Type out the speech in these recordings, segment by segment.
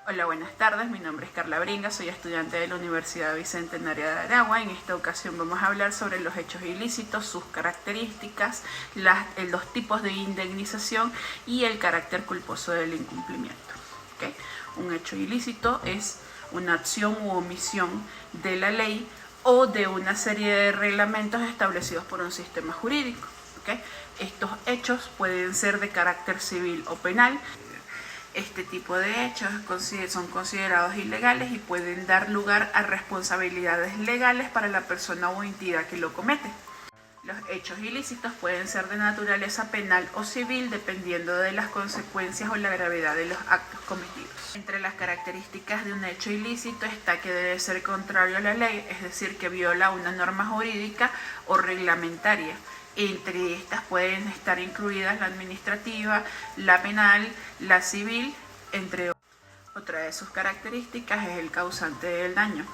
Hola, buenas tardes. Mi nombre es Carla Bringa, soy estudiante de la Universidad Bicentenaria de Aragua. En esta ocasión vamos a hablar sobre los hechos ilícitos, sus características, los tipos de indemnización y el carácter culposo del incumplimiento. ¿Okay? Un hecho ilícito es una acción u omisión de la ley o de una serie de reglamentos establecidos por un sistema jurídico. ¿Okay? Estos hechos pueden ser de carácter civil o penal. Este tipo de hechos son considerados ilegales y pueden dar lugar a responsabilidades legales para la persona o entidad que lo comete. Los hechos ilícitos pueden ser de naturaleza penal o civil dependiendo de las consecuencias o la gravedad de los actos cometidos. Entre las características de un hecho ilícito está que debe ser contrario a la ley, es decir, que viola una norma jurídica o reglamentaria. Entre estas pueden estar incluidas la administrativa, la penal, la civil, entre otras. Otra de sus características es el causante del daño.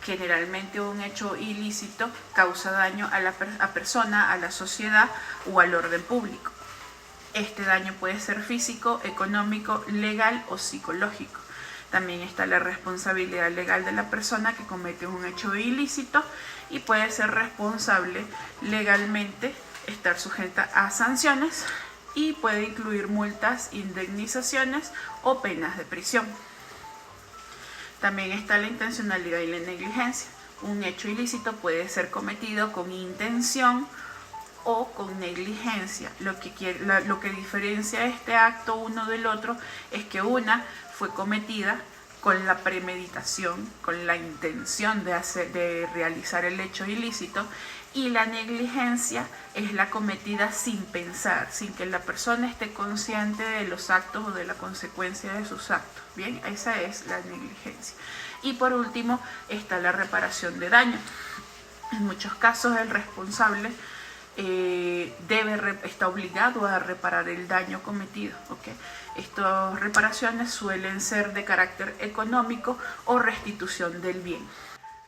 Generalmente un hecho ilícito causa daño a la persona, a la sociedad o al orden público. Este daño puede ser físico, económico, legal o psicológico. También está la responsabilidad legal de la persona que comete un hecho ilícito y puede ser responsable legalmente, estar sujeta a sanciones y puede incluir multas, indemnizaciones o penas de prisión. También está la intencionalidad y la negligencia. Un hecho ilícito puede ser cometido con intención o con negligencia. Lo que diferencia este acto uno del otro es que una fue cometida con la premeditación, con la intención de realizar el hecho ilícito, y la negligencia es la cometida sin pensar, sin que la persona esté consciente de los actos o de la consecuencia de sus actos. Bien, esa es la negligencia. Y por último está la reparación de daño. En muchos casos el responsable está obligado a reparar el daño cometido. ¿Okay? Estas reparaciones suelen ser de carácter económico o restitución del bien.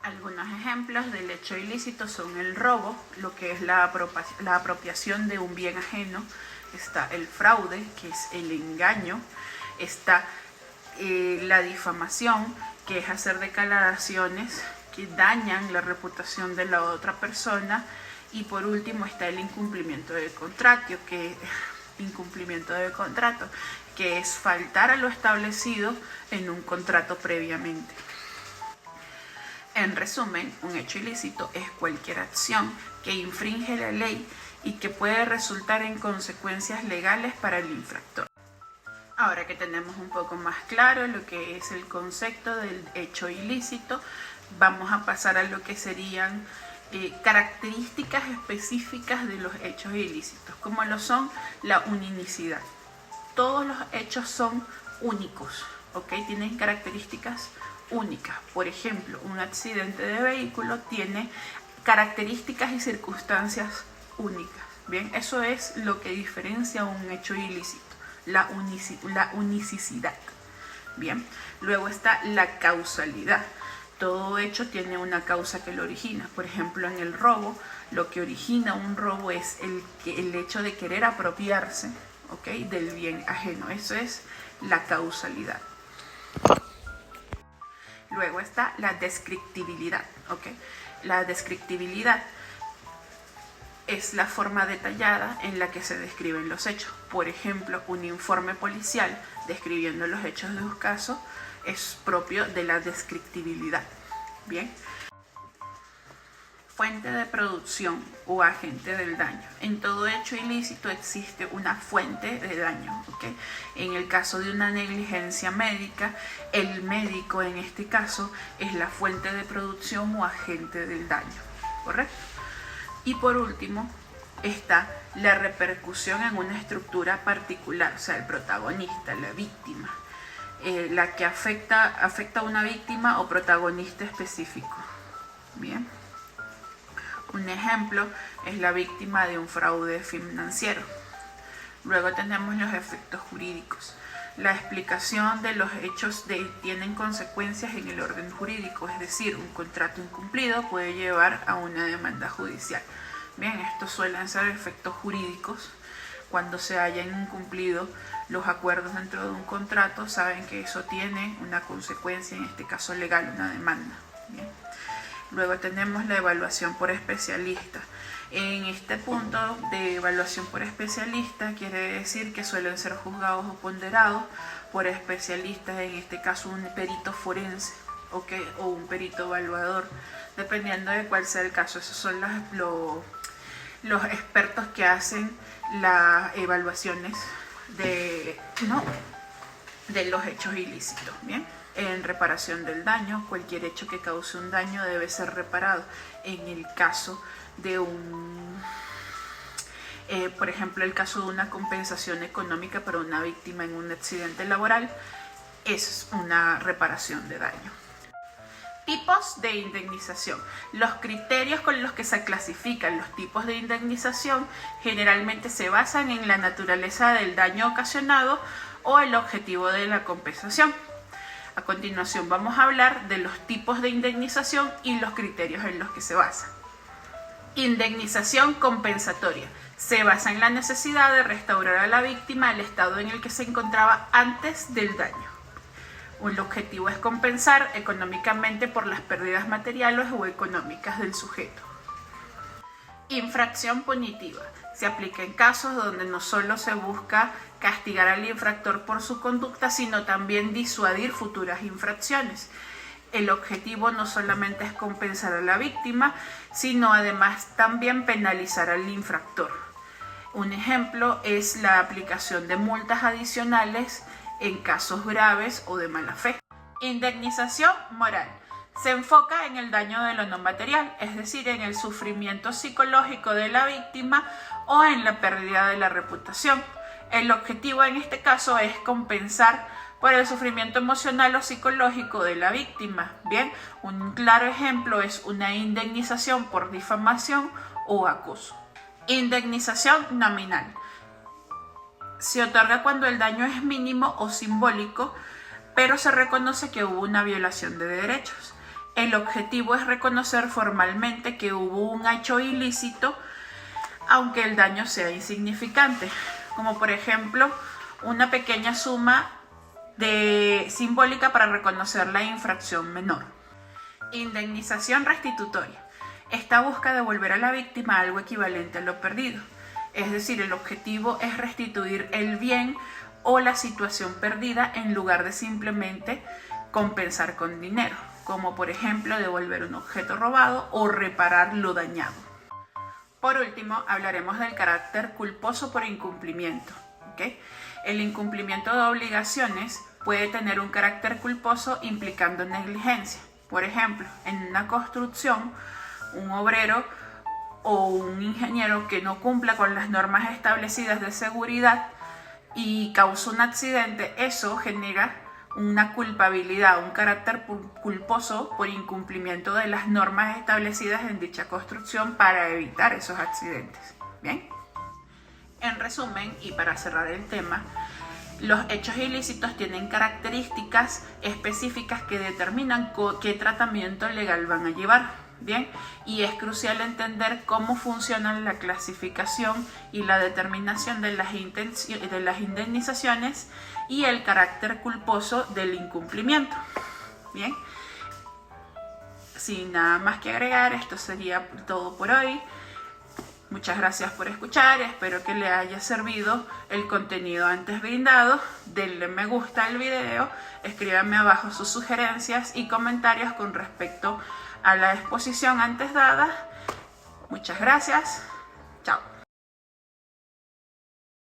Algunos ejemplos del hecho ilícito son el robo, lo que es la apropiación de un bien ajeno. Está el fraude, que es el engaño. Está la difamación, que es hacer declaraciones que dañan la reputación de la otra persona. Y por último está el incumplimiento de contrato, que es faltar a lo establecido en un contrato previamente. En resumen, un hecho ilícito es cualquier acción que infringe la ley y que puede resultar en consecuencias legales para el infractor. Ahora que tenemos un poco más claro lo que es el concepto del hecho ilícito, vamos a pasar a lo que serían características específicas de los hechos ilícitos, como lo son la unicidad. Todos los hechos son únicos, ¿ok? Tienen características únicas. Por ejemplo, un accidente de vehículo tiene características y circunstancias únicas. Bien, eso es lo que diferencia un hecho ilícito, la unicidad. Bien, luego está la causalidad. Todo hecho tiene una causa que lo origina. Por ejemplo, en el robo, lo que origina un robo es el hecho de querer apropiarse, ¿okay?, del bien ajeno. Eso es la causalidad. Luego está la descriptibilidad. ¿Okay? La descriptibilidad es la forma detallada en la que se describen los hechos. Por ejemplo, un informe policial describiendo los hechos de un caso es propio de la descriptibilidad. Bien. Fuente de producción o agente del daño. En todo hecho ilícito existe una fuente de daño. ¿Okay? En el caso de una negligencia médica, el médico en este caso es la fuente de producción o agente del daño. ¿Correcto? Y por último está la repercusión en una estructura particular, o sea, el protagonista, la víctima. La que afecta a una víctima o protagonista específico. Bien. Un ejemplo es la víctima de un fraude financiero. Luego tenemos los efectos jurídicos. La explicación de los hechos tienen consecuencias en el orden jurídico, es decir, un contrato incumplido puede llevar a una demanda judicial. Bien, estos suelen ser efectos jurídicos cuando se hayan incumplido los acuerdos dentro de un contrato, saben que eso tiene una consecuencia, en este caso legal, una demanda. Bien. Luego tenemos la evaluación por especialista. En este punto de evaluación por especialista quiere decir que suelen ser juzgados o ponderados por especialistas, en este caso un perito forense o un perito evaluador, dependiendo de cuál sea el caso. Esos son los expertos que hacen las evaluaciones de los hechos ilícitos. Bien. En reparación del daño, cualquier hecho que cause un daño debe ser reparado. En el caso de por ejemplo, el caso de una compensación económica para una víctima en un accidente laboral, es una reparación de daño. Tipos de indemnización. Los criterios con los que se clasifican los tipos de indemnización generalmente se basan en la naturaleza del daño ocasionado o el objetivo de la compensación. A continuación vamos a hablar de los tipos de indemnización y los criterios en los que se basan. Indemnización compensatoria. Se basa en la necesidad de restaurar a la víctima al estado en el que se encontraba antes del daño. El objetivo es compensar económicamente por las pérdidas materiales o económicas del sujeto. Infracción punitiva. Se aplica en casos donde no solo se busca castigar al infractor por su conducta, sino también disuadir futuras infracciones. El objetivo no solamente es compensar a la víctima, sino además también penalizar al infractor. Un ejemplo es la aplicación de multas adicionales en casos graves o de mala fe. Indemnización moral. Se enfoca en el daño de lo no material, es decir, en el sufrimiento psicológico de la víctima o en la pérdida de la reputación. El objetivo en este caso es compensar por el sufrimiento emocional o psicológico de la víctima. Bien, un claro ejemplo es una indemnización por difamación o acoso. Indemnización nominal. Se otorga cuando el daño es mínimo o simbólico, pero se reconoce que hubo una violación de derechos. El objetivo es reconocer formalmente que hubo un hecho ilícito, aunque el daño sea insignificante, como por ejemplo una pequeña suma simbólica para reconocer la infracción menor. Indemnización restitutoria. Esta busca devolver a la víctima algo equivalente a lo perdido. Es decir, el objetivo es restituir el bien o la situación perdida en lugar de simplemente compensar con dinero, como por ejemplo devolver un objeto robado o reparar lo dañado. Por último, hablaremos del carácter culposo por incumplimiento. ¿Okay? El incumplimiento de obligaciones puede tener un carácter culposo implicando negligencia. Por ejemplo, en una construcción, un obrero o un ingeniero que no cumpla con las normas establecidas de seguridad y causa un accidente, eso genera una culpabilidad, un carácter culposo por incumplimiento de las normas establecidas en dicha construcción para evitar esos accidentes. Bien. En resumen, y para cerrar el tema, los hechos ilícitos tienen características específicas que determinan qué tratamiento legal van a llevar. Bien, y es crucial entender cómo funcionan la clasificación y la determinación de las indemnizaciones y el carácter culposo del incumplimiento. Bien, sin nada más que agregar, esto sería todo por hoy. Muchas gracias por escuchar, espero que le haya servido el contenido antes brindado. Denle me gusta al video, escríbanme abajo sus sugerencias y comentarios con respecto a la exposición antes dada. Muchas gracias, chao.